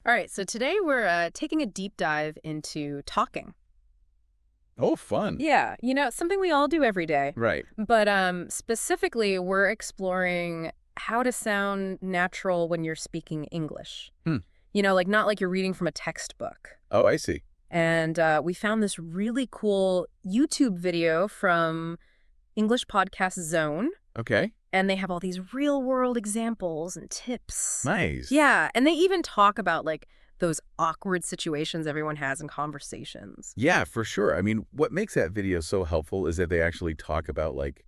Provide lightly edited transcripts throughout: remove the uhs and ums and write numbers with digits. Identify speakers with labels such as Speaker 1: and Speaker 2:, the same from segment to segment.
Speaker 1: All right, so today we're taking a deep dive into talking.
Speaker 2: Oh, fun.
Speaker 1: Yeah, something we all do every day.
Speaker 2: Right.
Speaker 1: But specifically, we're exploring how to sound natural when you're speaking English.
Speaker 2: Hmm.
Speaker 1: Like not like you're reading from a textbook.
Speaker 2: Oh, I see.
Speaker 1: And we found this really cool YouTube video from English podcast Zone.
Speaker 2: Okay.
Speaker 1: And they have all these real world examples and tips.
Speaker 2: Nice.
Speaker 1: Yeah, and they even talk about like those awkward situations everyone has in conversations.
Speaker 2: Yeah, for sure. I mean, what makes that video so helpful is that they actually talk about, like,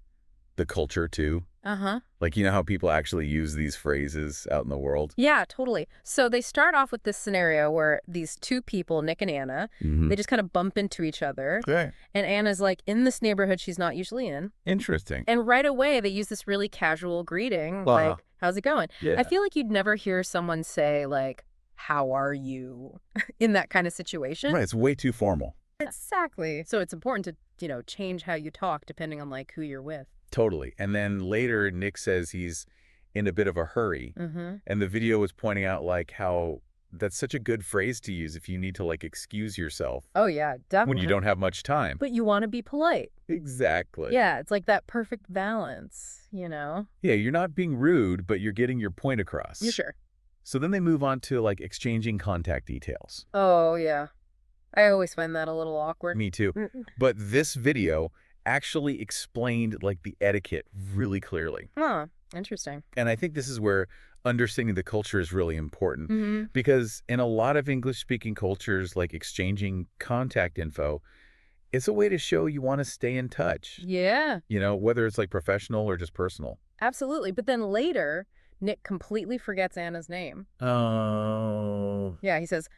Speaker 2: the culture, too.
Speaker 1: Uh-huh.
Speaker 2: Like, you know how people actually use these phrases out in the world?
Speaker 1: Yeah, totally. So they start off with this scenario where these two people, Nick and Anna, they just kind of bump into each other.
Speaker 2: Okay.
Speaker 1: And Anna's like in this neighborhood she's not usually in.
Speaker 2: Interesting.
Speaker 1: And right away they use this really casual greeting,
Speaker 2: Wow.
Speaker 1: like, how's it going?
Speaker 2: Yeah.
Speaker 1: I feel like you'd never hear someone say, like, how are you in that kind of situation.
Speaker 2: Right, it's way too formal.
Speaker 1: Exactly. So it's important to, change how you talk depending on, like, who you're with.
Speaker 2: Totally. And then later, Nick says he's in a bit of a hurry.
Speaker 1: Mm-hmm.
Speaker 2: And the video was pointing out, like, how that's such a good phrase to use if you need to, like, excuse yourself
Speaker 1: Oh, yeah, definitely.
Speaker 2: when you don't have much time.
Speaker 1: But you want to be polite.
Speaker 2: Exactly.
Speaker 1: Yeah, it's like that perfect balance,
Speaker 2: Yeah, you're not being rude, but you're getting your point across.
Speaker 1: You sure?
Speaker 2: So then they move on to, like, exchanging contact details.
Speaker 1: Oh, yeah. I always find that a little awkward.
Speaker 2: Me too. But this video actually explained, like, the etiquette really clearly.
Speaker 1: Huh. Interesting.
Speaker 2: And I think this is where understanding the culture is really important.
Speaker 1: Mm-hmm.
Speaker 2: Because in a lot of English-speaking cultures, like exchanging contact info, it's a way to show you want to stay in touch.
Speaker 1: Yeah,
Speaker 2: Whether it's, like, professional or just personal.
Speaker 1: absolutely. But then later, Nick completely forgets Anna's name.
Speaker 2: Oh.
Speaker 1: Yeah, he says,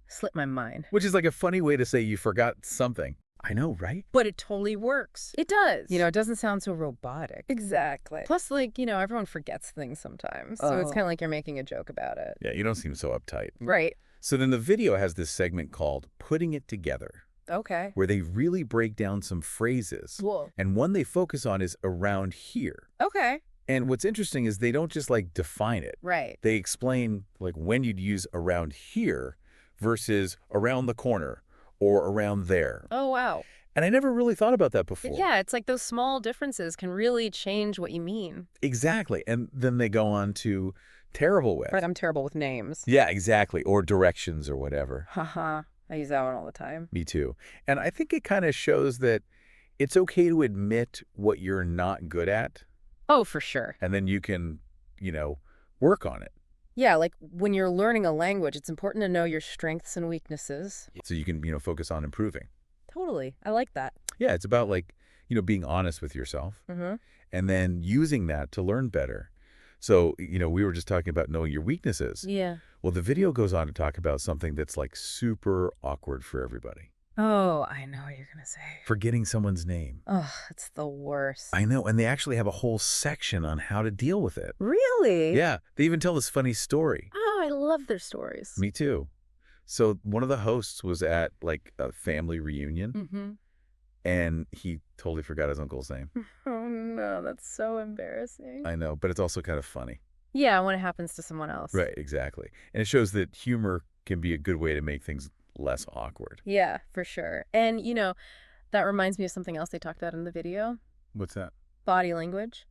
Speaker 1: slipped my mind.
Speaker 2: Which is like a funny way to say you forgot something. I know, right?
Speaker 1: But it totally works. It does. It doesn't sound so robotic. Exactly. Plus, like, everyone forgets things sometimes. So it's kind of like you're making a joke about it.
Speaker 2: Yeah, you don't seem so uptight.
Speaker 1: Right.
Speaker 2: So then the video has this segment called Putting It Together,
Speaker 1: Okay.
Speaker 2: where they really break down some phrases.
Speaker 1: Whoa.
Speaker 2: And one they focus on is around here.
Speaker 1: Okay.
Speaker 2: And what's interesting is they don't just, like, define it.
Speaker 1: Right.
Speaker 2: They explain, like, when you'd use around here versus around the corner or around there.
Speaker 1: Oh, wow.
Speaker 2: And I never really thought about that before.
Speaker 1: Yeah, it's like those small differences can really change what you mean.
Speaker 2: Exactly. And then they go on to terrible with.
Speaker 1: Like, I'm terrible with names.
Speaker 2: Yeah, exactly. Or directions or whatever.
Speaker 1: Haha. I use that one all the time.
Speaker 2: Me too. And I think it kind of shows that it's okay to admit what you're not good at.
Speaker 1: Oh, for sure.
Speaker 2: And then you can, work on it.
Speaker 1: Yeah, like when you're learning a language, it's important to know your strengths and weaknesses.
Speaker 2: So you can, focus on improving.
Speaker 1: Totally. I like that.
Speaker 2: Yeah, it's about, like, being honest with yourself
Speaker 1: Mm-hmm.
Speaker 2: and then using that to learn better. So, we were just talking about knowing your weaknesses.
Speaker 1: Yeah.
Speaker 2: Well, the video goes on to talk about something that's, like, super awkward for everybody.
Speaker 1: Oh, I know what you're going to say.
Speaker 2: Forgetting someone's name.
Speaker 1: Oh, it's the worst.
Speaker 2: I know, and they actually have a whole section on how to deal with it.
Speaker 1: Really?
Speaker 2: Yeah, they even tell this funny story.
Speaker 1: Oh, I love their stories.
Speaker 2: Me too. So one of the hosts was at, like, a family reunion,
Speaker 1: Mm-hmm.
Speaker 2: and he totally forgot his uncle's name.
Speaker 1: Oh, no, that's so embarrassing.
Speaker 2: I know, but it's also kind of funny.
Speaker 1: Yeah, when it happens to someone else.
Speaker 2: Right, exactly. And it shows that humor can be a good way to make things less awkward.
Speaker 1: Yeah, for sure. And, that reminds me of something else they talked about in the video.
Speaker 2: What's that?
Speaker 1: Body language.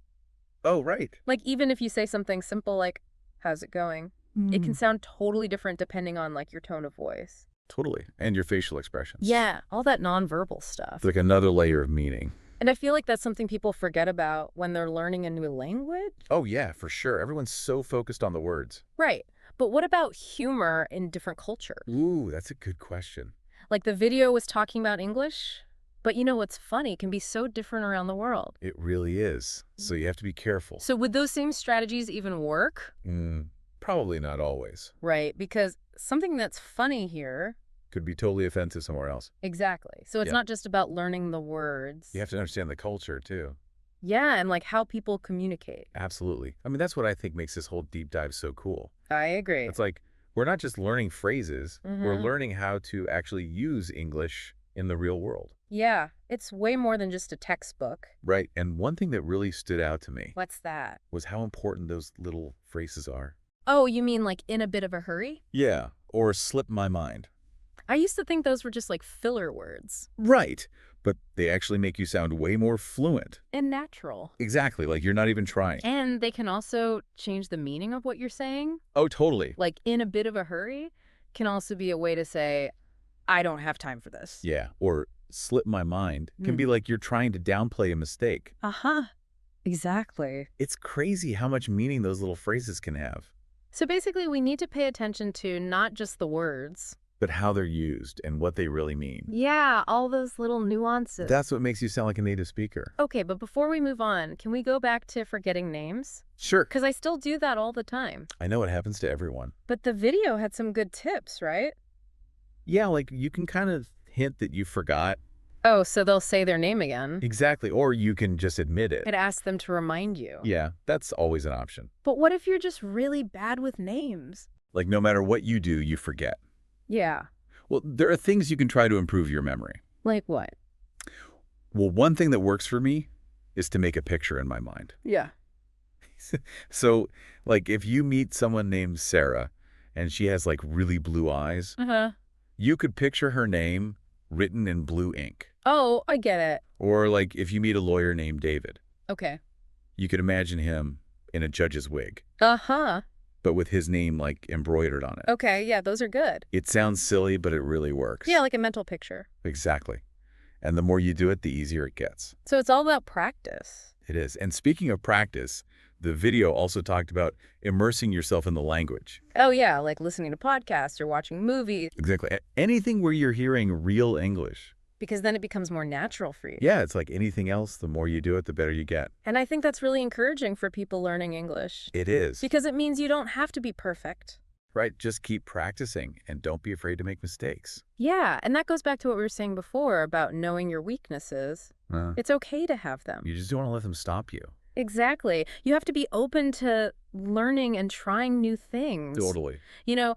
Speaker 2: Oh, right.
Speaker 1: Like, even if you say something simple like, how's it going? It can sound totally different depending on, like, your tone of voice.
Speaker 2: Totally. And your facial expressions.
Speaker 1: Yeah, all that nonverbal stuff.
Speaker 2: It's like another layer of meaning.
Speaker 1: And I feel like that's something people forget about when they're learning a new language.
Speaker 2: Oh, yeah, for sure. Everyone's so focused on the words.
Speaker 1: Right. But what about humor in different cultures?
Speaker 2: Ooh, that's a good question.
Speaker 1: Like the video was talking about English, but what's funny, it can be so different around the world.
Speaker 2: It really is. So you have to be careful.
Speaker 1: So would those same strategies even work?
Speaker 2: Probably not always.
Speaker 1: Right, because something that's funny here.
Speaker 2: Could be totally offensive somewhere else.
Speaker 1: Exactly. So it's not just about learning the words.
Speaker 2: You have to understand the culture, too.
Speaker 1: Yeah, and like how people communicate.
Speaker 2: Absolutely. I mean, that's what I think makes this whole deep dive so cool.
Speaker 1: I agree.
Speaker 2: It's like, we're not just learning phrases, we're
Speaker 1: Mhm.
Speaker 2: learning how to actually use English in the real world.
Speaker 1: Yeah, it's way more than just a textbook.
Speaker 2: Right. And one thing that really stood out to me
Speaker 1: What's that?
Speaker 2: was how important those little phrases are.
Speaker 1: Oh, you mean like in a bit of a hurry?
Speaker 2: Yeah. or slip my mind.
Speaker 1: I used to think those were just like filler words.
Speaker 2: Right, but they actually make you sound way more fluent.
Speaker 1: And natural.
Speaker 2: Exactly, like you're not even trying.
Speaker 1: And they can also change the meaning of what you're saying.
Speaker 2: Oh, totally.
Speaker 1: Like in a bit of a hurry can also be a way to say, I don't have time for this.
Speaker 2: Yeah, or slip my mind can be like you're trying to downplay a mistake.
Speaker 1: Uh-huh. Exactly.
Speaker 2: It's crazy how much meaning those little phrases can have.
Speaker 1: So basically, we need to pay attention to not just the words,
Speaker 2: But how they're used and what they really mean.
Speaker 1: yeah, all those little nuances.
Speaker 2: That's what makes you sound like a native speaker.
Speaker 1: Okay, but before we move on, can we go back to forgetting names?
Speaker 2: Sure.
Speaker 1: Because I still do that all the time.
Speaker 2: I know it happens to everyone.
Speaker 1: But the video had some good tips, right?
Speaker 2: Yeah, like you can kind of hint that you forgot.
Speaker 1: Oh, so they'll say their name again.
Speaker 2: Exactly. Or you can just admit it.
Speaker 1: It asks them to remind you.
Speaker 2: Yeah, that's always an option.
Speaker 1: But what if you're just really bad with names?
Speaker 2: Like no matter what you do, you forget.
Speaker 1: Yeah.
Speaker 2: Well, there are things you can try to improve your memory.
Speaker 1: Like what?
Speaker 2: Well, one thing that works for me is to make a picture in my mind.
Speaker 1: Yeah.
Speaker 2: So, like if you meet someone named Sarah and she has like really blue eyes,
Speaker 1: Uh-huh.
Speaker 2: you could picture her name written in blue ink.
Speaker 1: Oh, I get it.
Speaker 2: Or like if you meet a lawyer named David,
Speaker 1: Okay.
Speaker 2: you could imagine him in a judge's wig,
Speaker 1: Uh-huh.
Speaker 2: but with his name like embroidered on it.
Speaker 1: Okay, yeah, those are good.
Speaker 2: It sounds silly, but it really works.
Speaker 1: Yeah, like a mental picture.
Speaker 2: Exactly. And the more you do it, the easier it gets.
Speaker 1: So it's all about practice.
Speaker 2: It is. And speaking of practice, the video also talked about immersing yourself in the language.
Speaker 1: Oh, yeah, like listening to podcasts or watching movies,
Speaker 2: Exactly. Anything where you're hearing real English.
Speaker 1: because then it becomes more natural for you.
Speaker 2: Yeah, it's like anything else. The more you do it, the better you get.
Speaker 1: And I think that's really encouraging for people learning English.
Speaker 2: It is.
Speaker 1: Because it means you don't have to be perfect.
Speaker 2: Right. Just keep practicing and don't be afraid to make mistakes.
Speaker 1: Yeah, and that goes back to what we were saying before about knowing your weaknesses. It's okay to have them.
Speaker 2: You just don't want to let them stop you.
Speaker 1: Exactly. You have to be open to learning and trying new things.
Speaker 2: Totally.
Speaker 1: You know,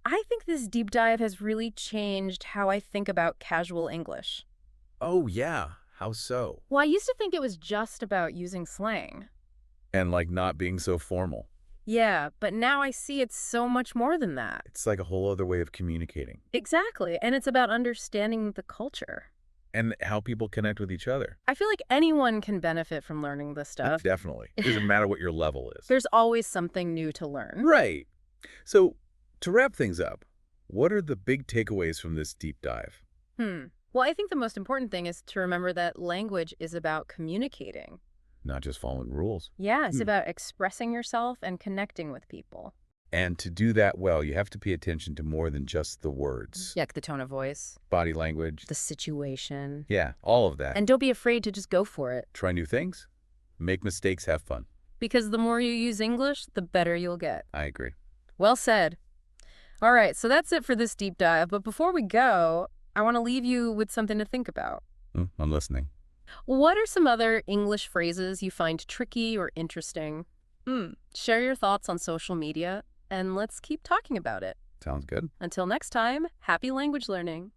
Speaker 1: I think this deep dive has really changed how I think about casual English.
Speaker 2: Oh, yeah. How so?
Speaker 1: Well, I used to think it was just about using slang.
Speaker 2: And like not being so formal.
Speaker 1: Yeah, but now I see it's so much more than that.
Speaker 2: It's like a whole other way of communicating.
Speaker 1: Exactly, and it's about understanding the culture.
Speaker 2: And how people connect with each other.
Speaker 1: I feel like anyone can benefit from learning this stuff.
Speaker 2: Definitely. It doesn't matter what your level is.
Speaker 1: There's always something new to learn.
Speaker 2: Right. So, to wrap things up, what are the big takeaways from this deep dive?
Speaker 1: Well, I think the most important thing is to remember that language is about communicating.
Speaker 2: Not just following rules.
Speaker 1: Yeah, it's about expressing yourself and connecting with people.
Speaker 2: And to do that well, you have to pay attention to more than just the words.
Speaker 1: Yeah, like the tone of voice,
Speaker 2: Body language.
Speaker 1: the situation.
Speaker 2: Yeah, all of that.
Speaker 1: And don't be afraid to just go for it.
Speaker 2: Try new things. Make mistakes, have fun.
Speaker 1: Because the more you use English, the better you'll get.
Speaker 2: I agree.
Speaker 1: Well said. All right, so that's it for this deep dive. But before we go, I want to leave you with something to think about.
Speaker 2: I'm listening.
Speaker 1: What are some other English phrases you find tricky or interesting? Share your thoughts on social media, and let's keep talking about it.
Speaker 2: Sounds good.
Speaker 1: Until next time, happy language learning.